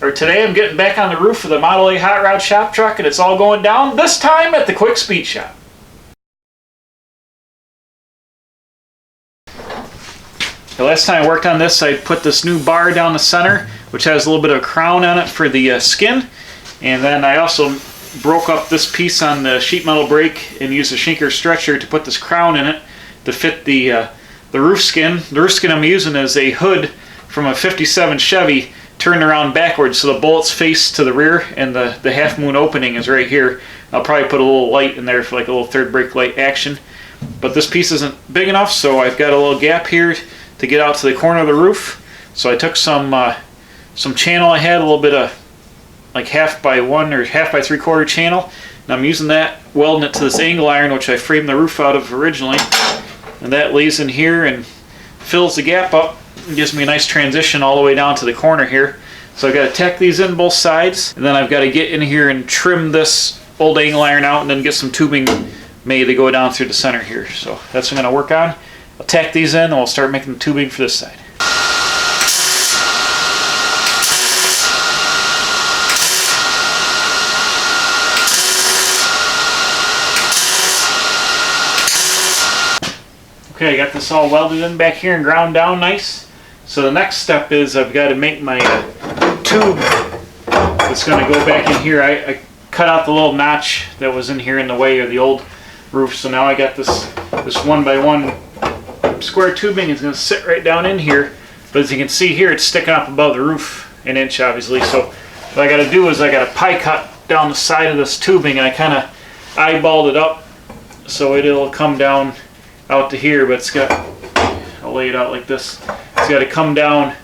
Or today I'm getting back on the roof of the Model A hot rod shop truck and it's all going down, this time at the Quick Speed Shop. The last time I worked on this, I put this new bar down the center, which has a little bit of a crown on it for the skin. And then I also broke up this piece on the sheet metal brake and used a shinker stretcher to put this crown in it to fit the roof skin. The roof skin I'm using is a hood from a 57 Chevy turned around backwards so the bullets face to the rear and the half moon opening is right here. I'll probably put a little light in there for like a little third brake light action. But this piece isn't big enough, so I've got a little gap here to get out to the corner of the roof. So I took some channel I had, a little bit of like 1/2 by 1 or 1/2 by 3/4 channel, and I'm using that, welding it to this angle iron which I framed the roof out of originally, and that lays in here and fills the gap up and gives me a nice transition all the way down to the corner here. So I've got to tack these in both sides, and then I've got to get in here and trim this old angle iron out and then get some tubing made to go down through the center here. So that's what I'm going to work on. I'll tack these in and we'll start making the tubing for this side. Okay, I got this all welded in back here and ground down nice. So the next step is I've got to make my tube that's going to go back in here. I cut out the little notch that was in here in the way of the old roof. So now I got this 1x1 square tubing. It's going to sit right down in here. But as you can see here, it's sticking up above the roof an inch obviously. So what I got to do is I got to pie cut down the side of this tubing, and I kind of eyeballed it up so it'll come down out to here, but it's got, I'll lay it out like this. It's got to come down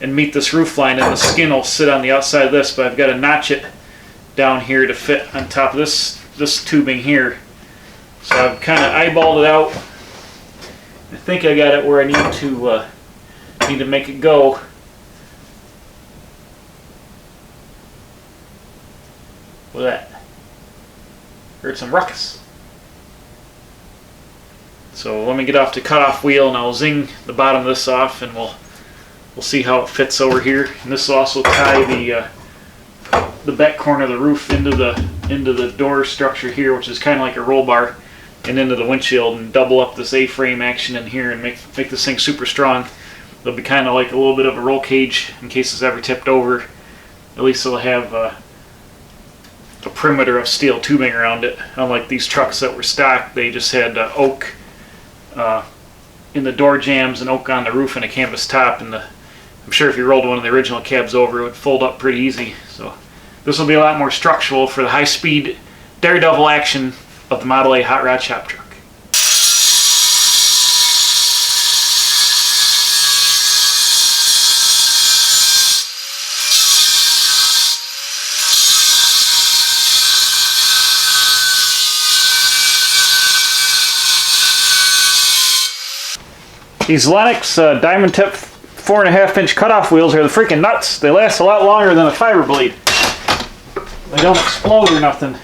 and meet this roof line, and the skin will sit on the outside of this, but I've got to notch it down here to fit on top of this tubing here. So I've kind of eyeballed it out. I think I got it where I need to make it go. Look at that. Heard some ruckus. So let me get off the cutoff wheel and I'll zing the bottom of this off, and we'll see how it fits over here. And this will also tie the back corner of the roof into the door structure here, which is kind of like a roll bar, and into the windshield, and double up this A-frame action in here and make this thing super strong. It'll be kind of like a little bit of a roll cage in case it's ever tipped over. At least it'll have a perimeter of steel tubing around it. Unlike these trucks that were stock, they just had oak in the door jambs and oak on the roof and a canvas top, and I'm sure if you rolled one of the original cabs over, it would fold up pretty easy. So this will be a lot more structural for the high-speed daredevil action of the Model A hot rod shop truck. These Lennox diamond tip 4.5-inch cutoff wheels are the freaking nuts. They last a lot longer than a fiber bleed. They don't explode or nothing.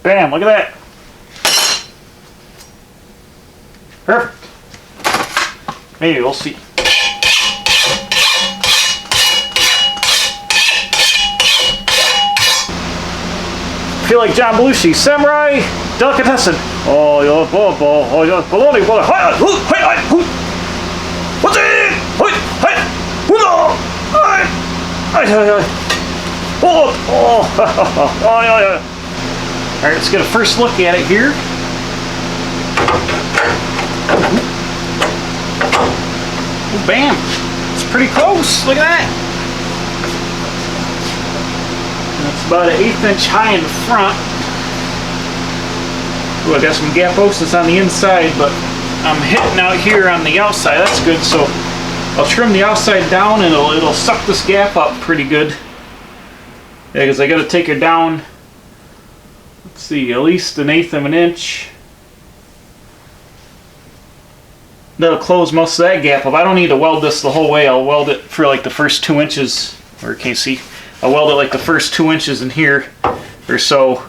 Bam, look at that. Perfect. Maybe we'll see. Feel like John Belushi, samurai delicatessen. Oh, yo, oh, yo, bologna, bologna. What's it? All right, let's get a first look at it here. Oh, bam! It's pretty close. Look at that. That's about an 1/8 inch high in the front. Ooh, I got some gap posts on the inside, but I'm hitting out here on the outside. That's good. So I'll trim the outside down, and it'll suck this gap up pretty good. Yeah, because I got to take her down. Let's see, at least 1/8 of an inch. That'll close most of that gap up. I don't need to weld this the whole way. I'll weld it for like the first 2 inches, or can you see? welded like the first 2 inches in here or so,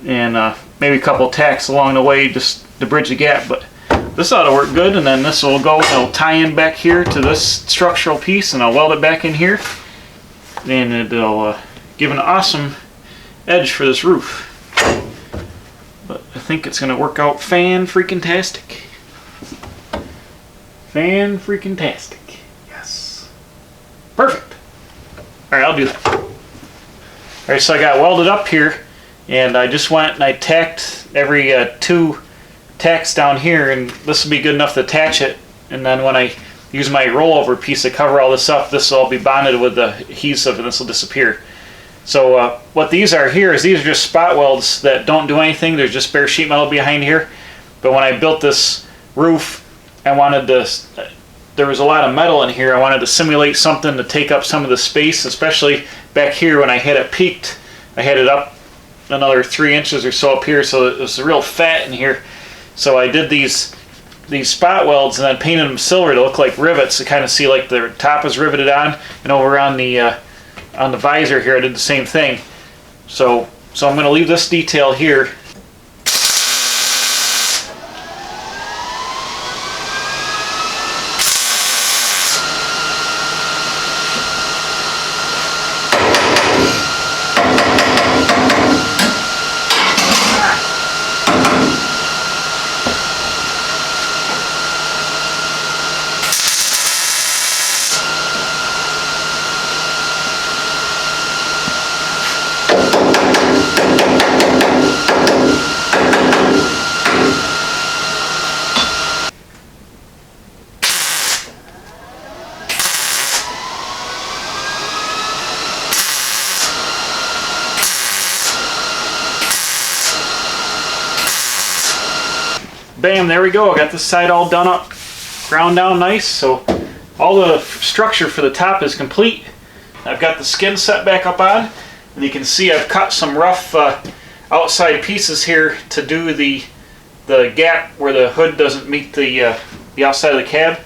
and maybe a couple tacks along the way just to bridge the gap. But this ought to work good, and then this will go, it'll tie in back here to this structural piece, and I'll weld it back in here, and it'll give an awesome edge for this roof. But I think it's going to work out fan-freaking-tastic. Fan-freaking-tastic. Yes. Perfect. Alright, I'll do that. Alright, so I got welded up here, and I just went and I tacked every 2 tacks down here, and this will be good enough to attach it. And then when I use my rollover piece to cover all this up, this will all be bonded with the adhesive, and this will disappear. So what these are here is these are just spot welds that don't do anything. There's just bare sheet metal behind here. But when I built this roof, I wanted to, there was a lot of metal in here. I wanted to simulate something to take up some of the space, especially back here when I had it peaked. I had it up another 3 inches or so up here, so it was real fat in here. So I did these spot welds and then painted them silver to look like rivets to kind of see like the top is riveted on, and over on the visor here I did the same thing. So I'm going to leave this detail here. Bam, there we go. I got this side all done up, ground down nice. So all the structure for the top is complete. I've got the skin set back up on, and you can see I've cut some rough outside pieces here to do the gap where the hood doesn't meet the outside of the cab.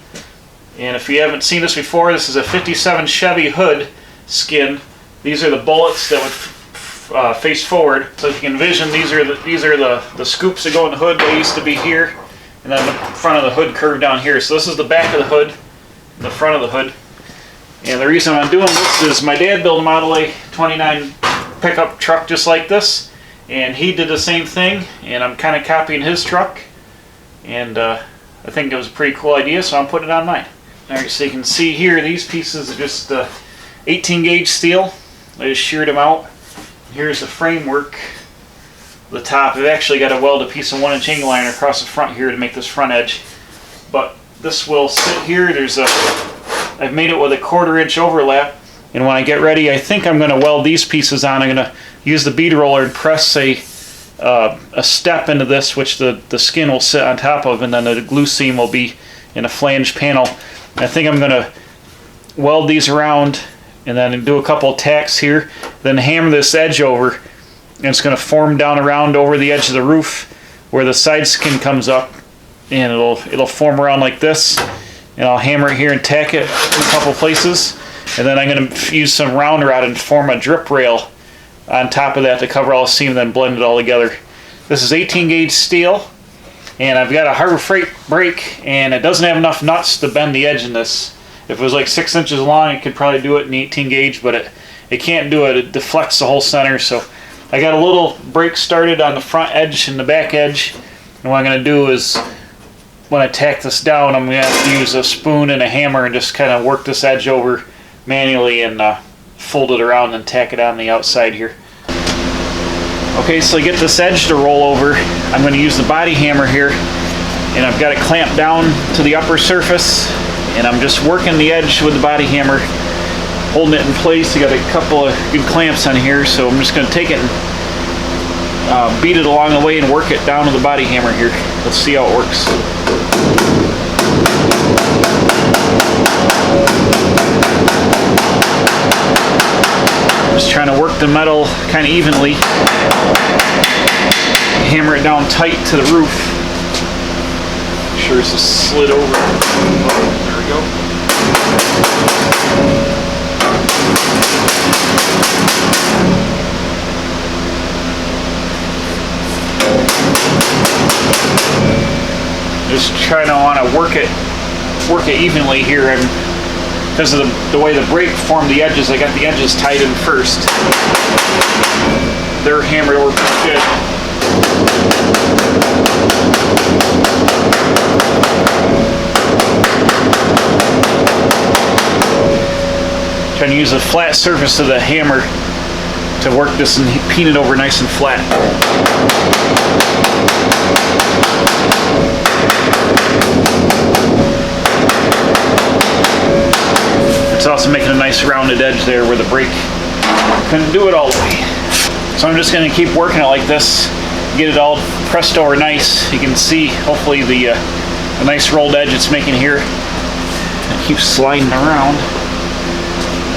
And if you haven't seen this before, this is a 57 Chevy hood skin. These are the bullets that would face forward. So if you can envision, these are the scoops that go in the hood. They used to be here, and then the front of the hood curved down here. So this is the back of the hood, the front of the hood. And the reason I'm doing this is my dad built a Model A 29 pickup truck just like this, and he did the same thing, and I'm kind of copying his truck, and I think it was a pretty cool idea, so I'm putting it on mine. Alright, so you can see here, these pieces are just 18 gauge steel. I just sheared them out. Here's the framework. The top, I've actually got to weld a piece of 1-inch angle iron across the front here to make this front edge. But this will sit here. I've made it with a 1/4 inch overlap. And when I get ready, I think I'm going to weld these pieces on. I'm going to use the bead roller and press a step into this, which the skin will sit on top of, and then the glue seam will be in a flange panel. I think I'm going to weld these around and then do a couple of tacks here, then hammer this edge over, and it's going to form down around over the edge of the roof where the side skin comes up, and it'll form around like this, and I'll hammer it here and tack it in a couple places, and then I'm going to use some round rod and form a drip rail on top of that to cover all the seam and then blend it all together. This is 18 gauge steel, and I've got a Harbor Freight brake, and it doesn't have enough nuts to bend the edge in this. If it was like 6 inches long, it could probably do it in 18 gauge, but it can't do it. It deflects the whole center. So I got a little brake started on the front edge and the back edge. And what I'm going to do is, when I tack this down, I'm going to have to use a spoon and a hammer and just kind of work this edge over manually and fold it around and tack it on the outside here. Okay, so to get this edge to roll over, I'm going to use the body hammer here, and I've got it clamped down to the upper surface. And I'm just working the edge with the body hammer, holding it in place. I got a couple of good clamps on here, so I'm just going to take it and beat it along the way and work it down with the body hammer here. Let's see how it works. Just trying to work the metal kind of evenly. Hammer it down tight to the roof. Make sure it's slid over. There we go. Just trying to want to work it evenly here, and because of the way the brake formed the edges, I got the edges tied in first. They're hammered over pretty good. Trying to use the flat surface of the hammer to work this and peen it over nice and flat. It's also making a nice rounded edge there where the brake couldn't do it all the way. So I'm just going to keep working it like this, get it all pressed over nice. You can see hopefully the nice rolled edge it's making here. It keeps sliding around.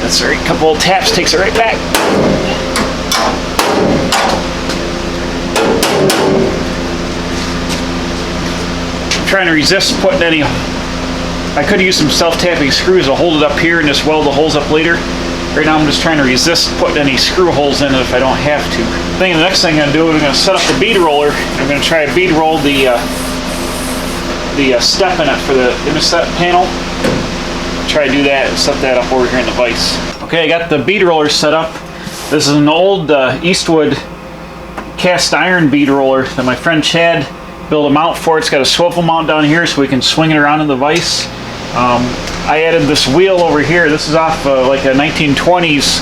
That's right, a couple of taps takes it right back. I'm trying to resist putting any. I could use some self-tapping screws to hold it up here and just weld the holes up later. Right now I'm just trying to resist putting any screw holes in it if I don't have to. I think the next thing I'm going to do is I'm going to set up the bead roller. I'm going to try to bead roll the step in it for the intercept panel. Try to do that and set that up over here in the vise. Okay, I got the bead roller set up. This is an old Eastwood cast iron bead roller that my friend Chad built a mount for. It's got a swivel mount down here so we can swing it around in the vise. I added this wheel over here. This is off like a 1920s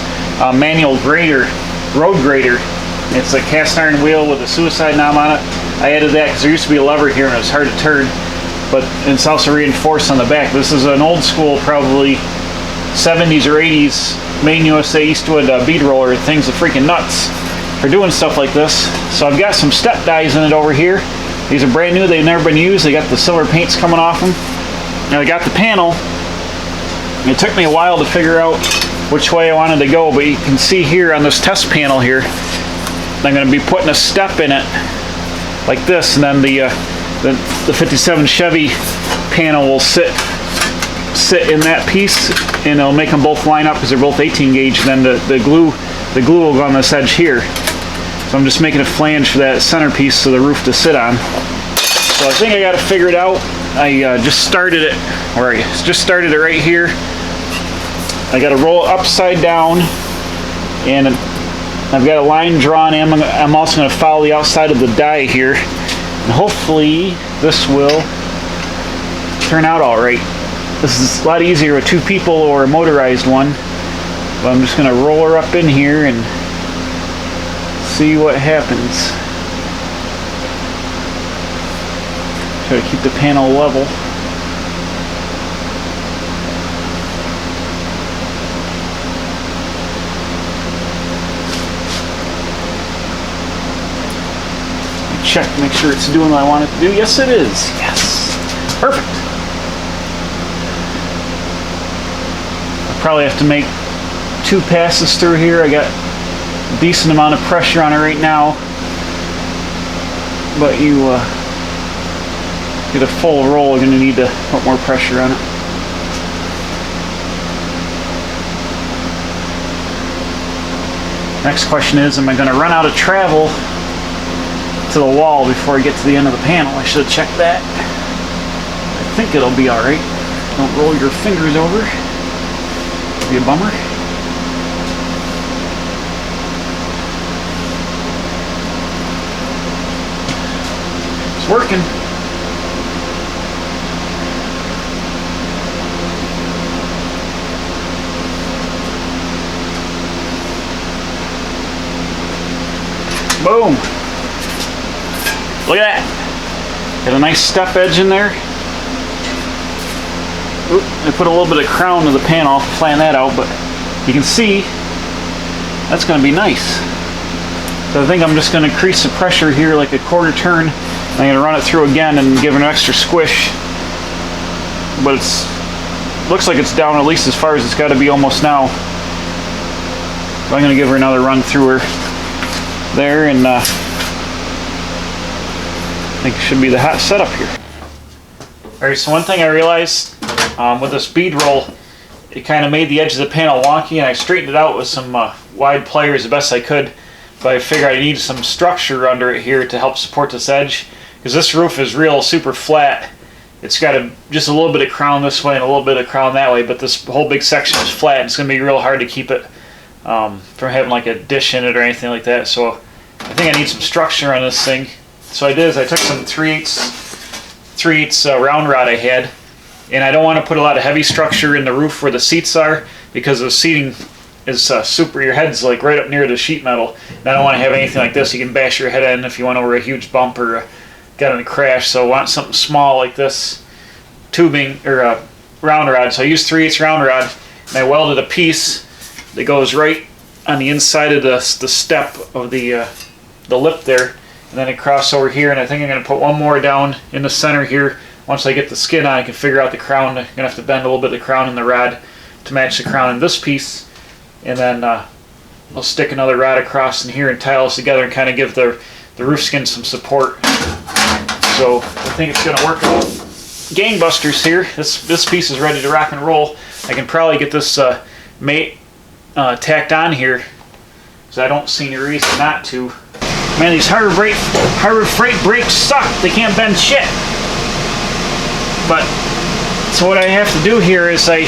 manual grader, road grader. It's a cast iron wheel with a suicide knob on it. I added that because there used to be a lever here and it was hard to turn, but it's also reinforced on the back. This is an old school, probably 70s or 80s Main USA Eastwood bead roller. The thing's a freaking nuts for doing stuff like this. So I've got some step dies in it over here. These are brand new, they've never been used. They got the silver paints coming off them. And I got the panel. It took me a while to figure out which way I wanted to go, but you can see here on this test panel here, I'm going to be putting a step in it like this, and then the 57 Chevy panel will sit in that piece, and it'll make them both line up because they're both 18 gauge. And then the glue will go on this edge here. So I'm just making a flange for that centerpiece so the roof to sit on. So I think I got to figure it out. I just started it, or I just started it right here. I got to roll it upside down, and I've got a line drawn in. I'm also going to follow the outside of the die here, and hopefully this will turn out all right. This is a lot easier with two people or a motorized one, but I'm just going to roll her up in here and see what happens. Try to keep the panel level. Check, make sure it's doing what I want it to do. Yes, it is. Yes. Perfect. I probably have to make 2 passes through here. I got a decent amount of pressure on it right now. But you get a full roll, you're going to need to put more pressure on it. Next question is, am I going to run out of travel to the wall before I get to the end of the panel? I should have checked that. I think it'll be alright. Don't roll your fingers over. It'll be a bummer. It's working. Boom! Look at that! Got a nice step edge in there. Oop, I put a little bit of crown to the panel, plan that out, but you can see that's going to be nice. So I think I'm just going to increase the pressure here like a quarter turn. I'm going to run it through again and give it an extra squish. But it's looks like it's down at least as far as it's got to be almost now. So I'm going to give her another run through her there, and I think it should be the hot setup here. Alright, so one thing I realized with this bead roll it kind of made the edge of the panel wonky, and I straightened it out with some wide pliers the best I could. But I figured I need some structure under it here to help support this edge, because this roof is real super flat. It's got just a little bit of crown this way and a little bit of crown that way, but this whole big section is flat, and it's going to be real hard to keep it from having like a dish in it or anything like that. So I think I need some structure on this thing. So I did is I took some 3/8 round rod I had, and I don't want to put a lot of heavy structure in the roof where the seats are, because the seating is super, your head's like right up near the sheet metal, and I don't want to have anything like this. You can bash your head in if you went over a huge bump or got in a crash. So I want something small like this tubing or round rod. So I used 3/8 round rod, and I welded a piece that goes right on the inside of the step of the lip there, and then across over here. And I think I'm going to put one more down in the center here. Once I get the skin on, I can figure out the crown. I'm going to have to bend a little bit of the crown in the rod to match the crown in this piece. And then I'll stick another rod across in here and tie this together and kind of give the roof skin some support. So I think it's going to work out gangbusters here. This piece is ready to rock and roll. I can probably get this mate tacked on here, because I don't see any reason not to. Man, these Harbor Freight brakes suck. They can't bend shit. But so what I have to do here is I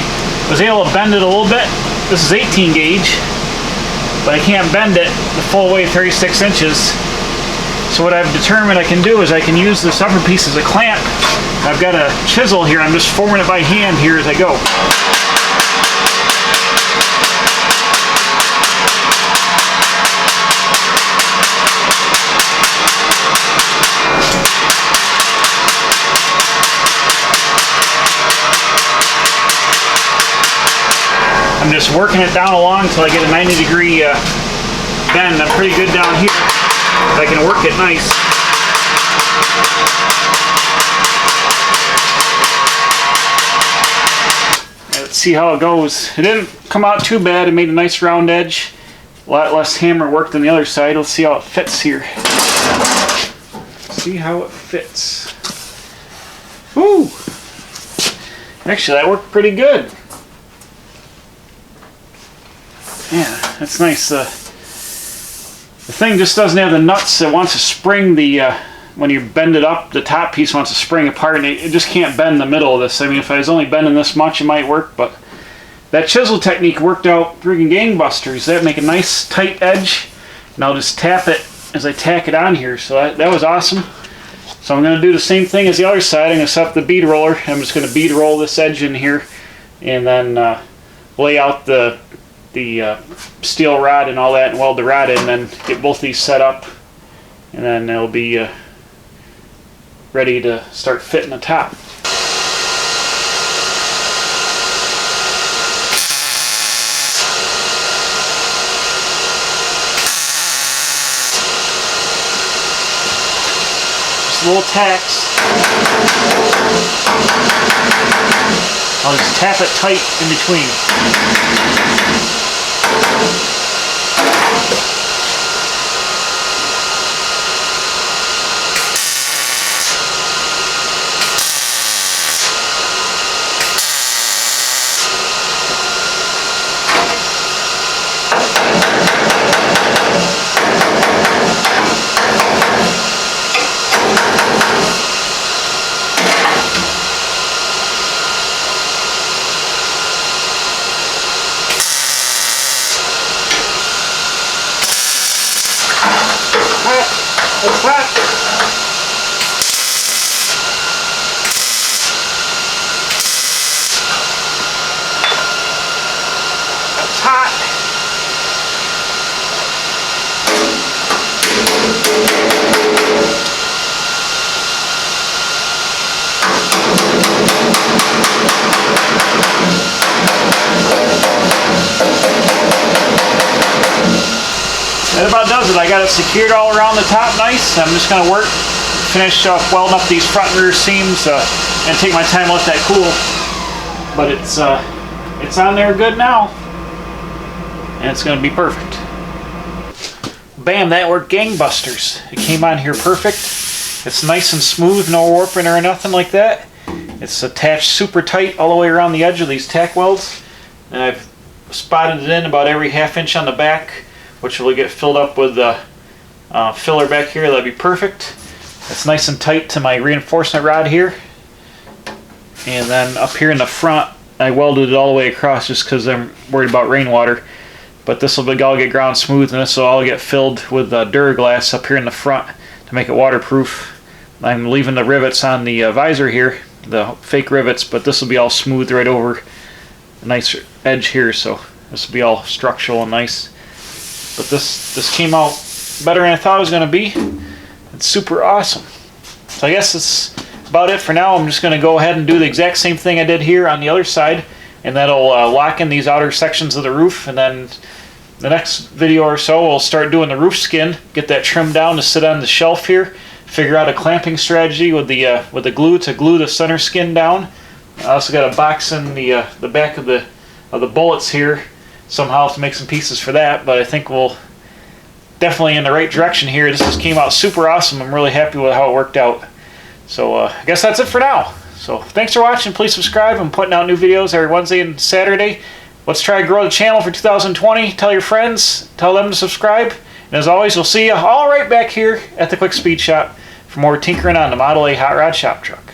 was able to bend it a little bit. This is 18 gauge, but I can't bend it the full way 36 inches. So what I've determined I can do is I can use this upper piece as a clamp. I've got a chisel here. I'm just forming it by hand here as I go. I'm just working it down along until I get a 90-degree bend. I'm pretty good down here, but I can work it nice. Let's see how it goes. It didn't come out too bad. It made a nice round edge. A lot less hammer work than the other side. Let's see how it fits here. See how it fits. Woo! Actually, that worked pretty good. Yeah, that's nice. The thing just doesn't have the nuts. It wants to spring when you bend it up, the top piece wants to spring apart, and it just can't bend the middle of this. I mean, if I was only bending this much, it might work, but that chisel technique worked out friggin' gangbusters. That'd make a nice tight edge, and I'll just tap it as I tack it on here. So that was awesome. So I'm going to do the same thing as the other side. I'm going to set up the bead roller. I'm just going to bead roll this edge in here, and then lay out the steel rod and all that, and weld the rod in, and then get both these set up, and then they'll be ready to start fitting the top. Just little tacks. I'll just tap it tight in between. That's hot. That's hot. That about does it. I got it secured all around the top nice. I'm just going to finish welding up these front and rear seams and take my time, let that cool. But it's on there good now, and it's going to be perfect. Bam, that worked gangbusters. It came on here perfect. It's nice and smooth, no warping or nothing like that. It's attached super tight all the way around the edge of these tack welds. and I've spotted it in about every 1/2 inch on the back, which will get filled up with the filler back here. That'd be perfect. It's nice and tight to my reinforcement rod here. And then up here in the front, I welded it all the way across just because I'm worried about rainwater. But this will all get ground smooth, and this will all get filled with Duraglass up here in the front to make it waterproof. I'm leaving the rivets on the visor here, the fake rivets, but this will be all smooth right over a nice edge here, so this will be all structural and nice. But this came out better than I thought it was going to be. It's super awesome. So I guess that's about it for now. I'm just going to go ahead and do the exact same thing I did here on the other side, and that'll lock in these outer sections of the roof. And then the next video or so we'll start doing the roof skin, get that trimmed down to sit on the shelf here, figure out a clamping strategy with the glue to glue the center skin down. I also got a box in the back of the bullets here somehow to make some pieces for that, but I think we'll definitely in the right direction here. This just came out super awesome. I'm really happy with how it worked out. So I guess that's it for now. So thanks for watching. Please subscribe. I'm putting out new videos every Wednesday and Saturday. Let's try to grow the channel for 2020. Tell your friends. Tell them to subscribe. And as always, we'll see you all right back here at the Quick Speed Shop for more tinkering on the Model A Hot Rod Shop Truck.